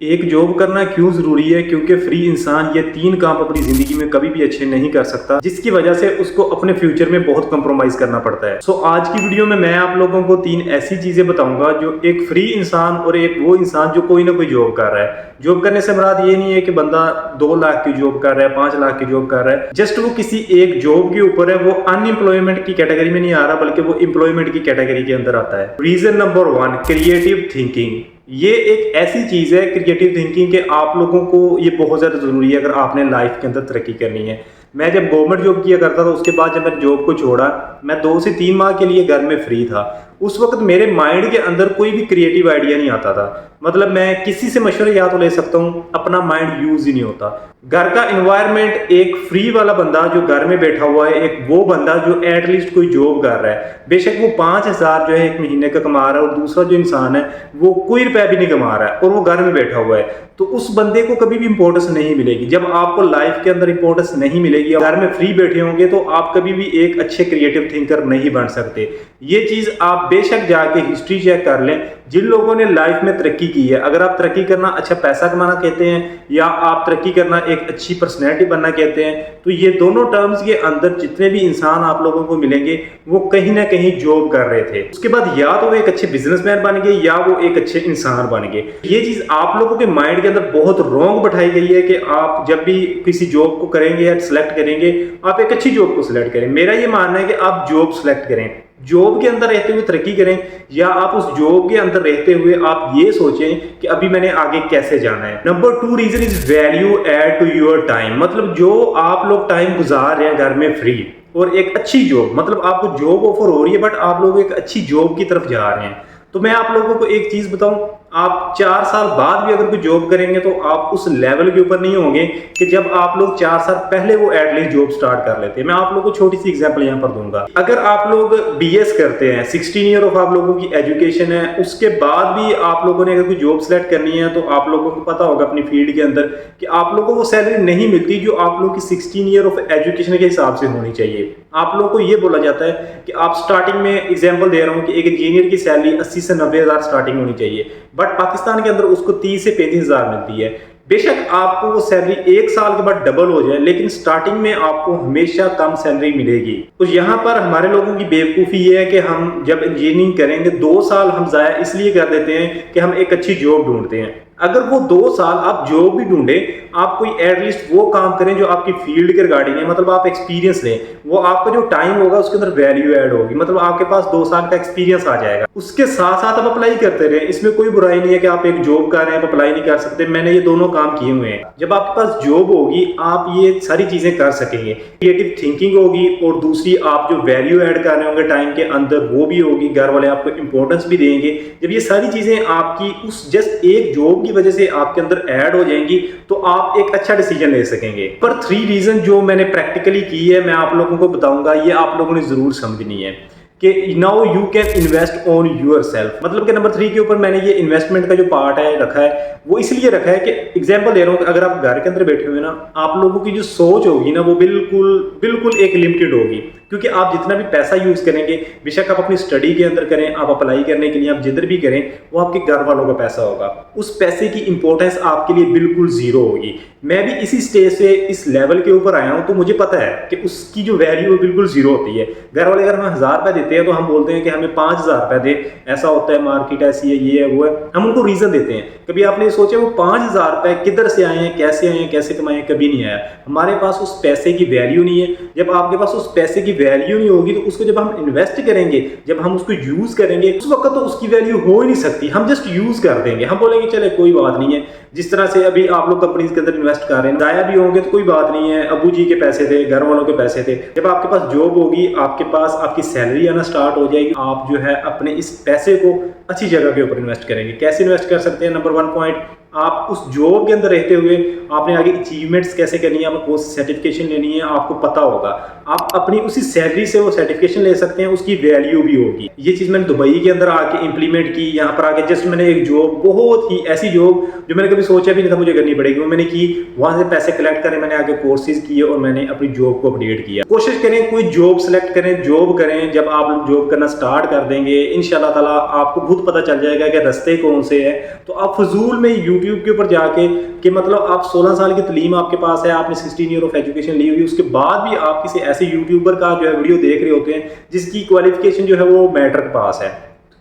एक जॉब करना क्यों जरूरी है? क्योंकि फ्री इंसान ये 3 काम अपनी जिंदगी में कभी भी अच्छे नहीं कर सकता, जिसकी वजह से उसको अपने फ्यूचर में बहुत कंप्रोमाइज करना पड़ता है। आज की वीडियो में मैं आप लोगों को 3 ऐसी चीजें बताऊंगा जो एक फ्री इंसान और एक वो इंसान जो कोई ना कोई जॉब कर रहा है। जॉब करने से मुराद ये नहीं है कि बंदा 2 लाख की जॉब कर रहा है, 5 लाख की जॉब कर रहा है, जस्ट वो किसी एक जॉब के ऊपर है। वो अनएम्प्लॉयमेंट की कैटेगरी में नहीं आ रहा, बल्कि वो एम्प्लॉयमेंट की कैटेगरी के अंदर आता है। Reason number 1, creative thinking. ये एक ऐसी चीज है क्रिएटिव थिंकिंग के आप लोगों को ये बहुत ज्यादा जरूरी है अगर आपने लाइफ के अंदर तरक्की करनी है। मैं जब गवर्नमेंट जॉब किया करता था, उसके बाद जब मैंने जॉब को छोड़ा, मैं 2 से 3 माह के लिए घर में फ्री था। उस वक्त मेरे माइंड के अंदर कोई भी क्रिएटिव आइडिया नहीं आता था। मतलब मैं किसी से मशवरे या तो ले सकता हूँ, अपना माइंड यूज ही नहीं होता। घर का एनवायरनमेंट, एक फ्री वाला बंदा जो घर में बैठा हुआ है, एक वो बंदा जो एटलीस्ट कोई जॉब कर रहा है, बेशक वो 5,000 जो है एक महीने का कमा रहा है, और दूसरा जो इंसान है वो कोई रुपया भी नहीं कमा रहा है और वो घर में बैठा हुआ है, तो उस बंदे को कभी भी इंपॉर्टेंस नहीं मिलेगी। जब आपको लाइफ के अंदर इंपॉर्टेंस नहीं मिलेगी, घर में फ्री बैठे होंगे, तो आप कभी भी एक अच्छे क्रिएटिव थिंकर नहीं बन सकते। ये चीज आप बेशक जाके हिस्ट्री चेक कर लें, जिन लोगों ने लाइफ में तरक्की की है। अगर आप तरक्की करना अच्छा पैसा कमाना कहते हैं, या आप तरक्की करना एक अच्छी पर्सनैलिटी बनना कहते हैं, तो ये दोनों टर्म्स के अंदर जितने भी इंसान आप लोगों को मिलेंगे वो कहीं ना कहीं जॉब कर रहे थे। उसके बाद या तो वो एक अच्छे बिजनेसमैन बन गए या वो एक अच्छे इंसान बन गए। ये चीज आप लोगों के माइंड के अंदर बहुत रॉन्ग बैठाई गई है कि आप जब भी किसी जॉब को करेंगे या सिलेक्ट करेंगे, आप एक अच्छी जॉब को सिलेक्ट करें। मेरा ये मानना है कि आप जॉब सिलेक्ट करें, जॉब के अंदर रहते हुए तरक्की करें, या आप उस जॉब के अंदर रहते हुए आप ये सोचें कि अभी मैंने आगे कैसे जाना है। Number 2 reason is value add to your time. मतलब जो आप लोग टाइम गुजार रहे हैं घर में फ्री, और एक अच्छी जॉब, मतलब आपको जॉब ऑफर हो रही है बट आप लोग एक अच्छी जॉब की तरफ जा रहे हैं, तो मैं आप लोगों को एक चीज बताऊं, आप 4 साल बाद भी अगर कोई जॉब करेंगे तो आप उस लेवल के ऊपर नहीं होंगे कि जब आप लोग 4 साल पहले वो एटलीस्ट जॉब स्टार्ट कर लेते हैं। मैं आप लोगों को छोटी सी एग्जांपल यहां पर दूंगा। अगर आप लोग बीएस करते हैं, 16 ईयर ऑफ आप लोगों की एजुकेशन है, उसके बाद भी आप लोगों ने अगर कोई जॉब सेलेक्ट करनी है, तो आप लोगों को पता होगा अपनी फील्ड के अंदर कि आप लोगों को वो सैलरी नहीं मिलती जो आप लोगों की 16 ईयर ऑफ एजुकेशन के हिसाब से होनी चाहिए। आप लोगों को ये बोला जाता है कि आप स्टार्टिंग में, एग्जाम्पल दे रहा हूं, कि एक इंजीनियर की सैलरी 80 से 90 हजार स्टार्टिंग होनी चाहिए, बट पाकिस्तान के अंदर उसको 30 से 35 हजार मिलती है। बेशक आपको वो सैलरी 1 साल के बाद डबल हो जाए, लेकिन स्टार्टिंग में आपको हमेशा कम सैलरी मिलेगी। तो यहाँ पर हमारे लोगों की बेवकूफ़ी ये है कि हम जब इंजीनियरिंग करेंगे 2 साल हम ज़ाया इसलिए कर देते हैं कि हम एक अच्छी जॉब ढूंढते हैं। अगर वो 2 साल आप जॉब भी ढूंढे, आप कोई एटलीस्ट वो काम करें जो आपकी फील्ड के रिगार्डिंग है, मतलब आप एक्सपीरियंस लें, वो आपका जो टाइम होगा उसके अंदर वैल्यू ऐड होगी, मतलब आपके पास 2 साल का एक्सपीरियंस आ जाएगा। उसके साथ साथ आप अप्लाई करते रहे, इसमें कोई बुराई नहीं है कि आप एक जॉब कर रहे हैं, आप अप्लाई नहीं कर सकते। मैंने ये दोनों काम किए हुए हैं। जब आपके पास जॉब होगी आप ये सारी चीजें कर सकेंगे, क्रिएटिव थिंकिंग होगी, और दूसरी आप जो वैल्यू ऐड कर रहे होंगे टाइम के अंदर वो भी होगी, घर वाले आपको इंपॉर्टेंस भी देंगे। जब ये सारी चीजें आपकी उस जस्ट एक जॉब की वजह से आपके अंदर ऐड हो जाएंगी, तो आप एक अच्छा डिसीजन ले सकेंगे। पर 3 रीजन जो मैंने प्रैक्टिकली की है, मैं आप लोगों को बताऊंगा, ये आप लोगों ने जरूर समझनी है कि now you can invest on yourself. मतलब कि नंबर 3 के ऊपर मैंने ये इन्वेस्टमेंट का जो पार्ट है रखा है, वो इसलिए रखा है कि एग्जांपल दे रहा हूं कि अगर आप घर के अंदर बैठे हुए ना, आप लोगों की जो सोच होगी ना, वो बिल्कुल एक लिमिटेड होगी। क्योंकि आप जितना भी पैसा यूज करेंगे, बेशक आप अपनी स्टडी के अंदर करें, आप अप्लाई करने के लिए आप जिधर भी करें, वो आपके घर वालों का पैसा होगा। उस पैसे की इंपॉर्टेंस आपके लिए बिल्कुल जीरो होगी। मैं भी इसी स्टेज से इस लेवल के ऊपर आया हूं, तो मुझे पता है कि उसकी जो वैल्यू है बिल्कुल जीरो होती है। घर वाले अगर हमें 1000 रुपए देते हैं तो हम बोलते हैं कि हमें 5000 रुपए दे, ऐसा होता है, मार्केट ऐसी है, ये है, वो है, हम उनको रीजन देते हैं। कभी आपने सोचा वो 5000 रुपए किधर से आए हैं, कैसे कमाए हैं? कभी नहीं आया। हमारे पास उस पैसे की वैल्यू नहीं है। जब आपके पास उस पैसे की वैल्यू नहीं होगी, तो उसको जब हम इन्वेस्ट करेंगे, जब हम उसको यूज करेंगे, उस वक्त तो उसकी वैल्यू हो ही नहीं सकती। हम जस्ट यूज कर देंगे, हम बोलेंगे चले कोई बात नहीं है। जिस तरह से अभी आप लोग कंपनीज के अंदर इन्वेस्ट कर रहे हैं, दाया भी होंगे तो कोई बात नहीं है, अबू जी के पैसे थे, घर वालों के पैसे थे। जब आपके पास जॉब होगी, आपके पास आपकी सैलरी आना स्टार्ट हो जाएगी, आप जो है अपने इस पैसे को अच्छी जगह के ऊपर इन्वेस्ट करेंगे। कैसे इन्वेस्ट कर सकते हैं? नंबर 1 पॉइंट, आप उस जॉब के अंदर रहते हुए आपने आगे अचीवमेंट्स कैसे करनी है, आपको सर्टिफिकेशन लेनी है, आपको पता होगा, आप अपनी उसी सैलरी से वो सर्टिफिकेशन ले सकते हैं, उसकी वैल्यू भी होगी। ये चीज मैंने दुबई के अंदर आके इंप्लीमेंट की। यहाँ पर आके जस्ट मैंने एक जॉब, बहुत ही ऐसी जॉब जो मैंने कभी सोचा भी नहीं था मुझे करनी पड़ेगी, वो मैंने की। वहां से पैसे कलेक्ट करें, मैंने आगे कोर्सेज किए और मैंने अपनी जॉब को अपडेट किया। कोशिश करें कोई जॉब सेलेक्ट करें, जॉब करें। जब आप जॉब करना स्टार्ट कर देंगे, इंशाल्लाह ताला आपको खुद पता चल जाएगा कि रास्ते कौन से हैं। तो आप फजूल में यूट्यूब के ऊपर जाके कि मतलब आप 16 साल की तलीम आपके पास है, आपने 16 ईयर ऑफ एजुकेशन ली हुई, उसके बाद भी आप किसी ऐसे यूट्यूबर का जो है वीडियो देख रहे होते हैं जिसकी क्वालिफिकेशन जो है वो मैटर के पास है।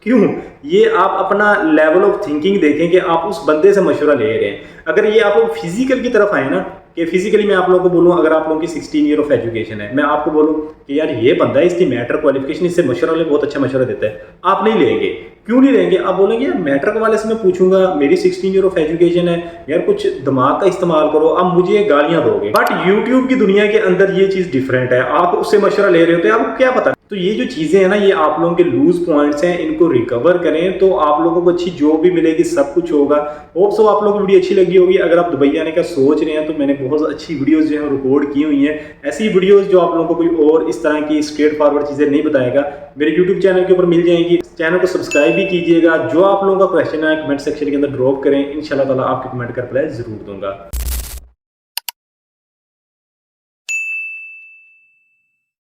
क्यों? ये आप अपना लेवल ऑफ थिंकिंग देखें कि आप उस बंदे से मशवरा ले रहे हैं। अगर ये आप लोग फिजिकल की तरफ आए ना, कि फिजिकली मैं आप लोगों को बोलूँ, अगर आप लोगों की 16 ईयर ऑफ एजुकेशन है, मैं आपको बोलूँ कि यार ये बंदा है, इसकी मैटर क्वालिफिकेशन, इससे मशवरा ले, बहुत अच्छा मशवरा देता है, आप नहीं लेंगे। क्यों नहीं लेंगे? आप बोलेंगे यार मैटर के वाले से मैं पूछूंगा, मेरी 16 ईयर ऑफ एजुकेशन है, यार कुछ दिमाग का इस्तेमाल करो, अब मुझे गालियां दोगे। बट यूट्यूब की दुनिया के अंदर ये चीज डिफरेंट है, आप उससे मशवरा ले रहे होते हैं, आपको क्या पता। तो ये जो चीजें हैं ना, ये आप लोगों के लूज पॉइंट्स हैं, इनको रिकवर करें तो आप लोगों को अच्छी जॉब भी मिलेगी, सब कुछ होगा। होप सो आप लोगों को वीडियो अच्छी लगी होगी। अगर आप दुबई आने का सोच रहे हैं तो मैंने बहुत अच्छी वीडियोस जो है रिकॉर्ड की हुई हैं, ऐसी वीडियोस जो आप लोगों को कोई और इस तरह की स्ट्रेट फॉरवर्ड चीजें नहीं बताएगा, मेरे यूट्यूब चैनल के ऊपर मिल जाएंगी। चैनल को सब्सक्राइब भी कीजिएगा। जो आप लोगों का क्वेश्चन है कमेंट सेक्शन के अंदर ड्रॉप करें, इंशाल्लाह ताला आपके कमेंट का रिप्लाई जरूर दूंगा।